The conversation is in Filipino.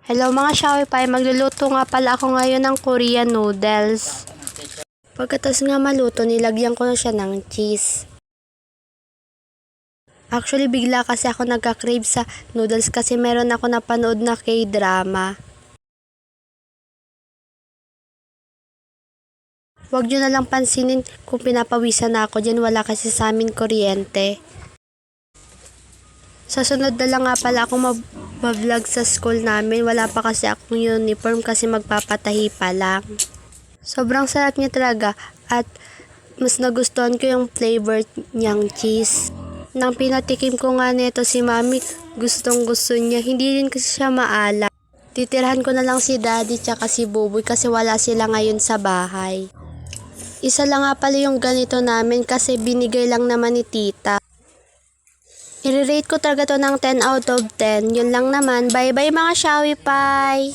Hello mga Shopee, magluluto nga pala ako ngayon ng Korean noodles. Pagkatapos nga maluto, nilagyan ko na siya ng cheese. Actually, bigla kasi ako nagka-crave sa noodles kasi meron ako napanood na K-drama. Huwag nyo na lang pansinin kung pinapawisan na ako dyan, wala kasi sa amin kuryente. Sa sunod na lang nga pala akong mag-vlog sa school namin. Wala pa kasi akong uniform kasi magpapatahi pa lang. Sobrang sarap niya talaga at mas nagustuhan ko yung flavor niyang cheese. Nang pinatikim ko nga nito si Mami, gustong gusto niya. Hindi rin kasi siya maala. Titirhan ko na lang si Daddy tsaka si Buboy kasi wala sila ngayon sa bahay. Isa lang nga pala yung ganito namin kasi binigay lang naman ni Tita. I-rate ko talaga to ng 10 out of 10. Yun lang naman. Bye bye mga Shopee.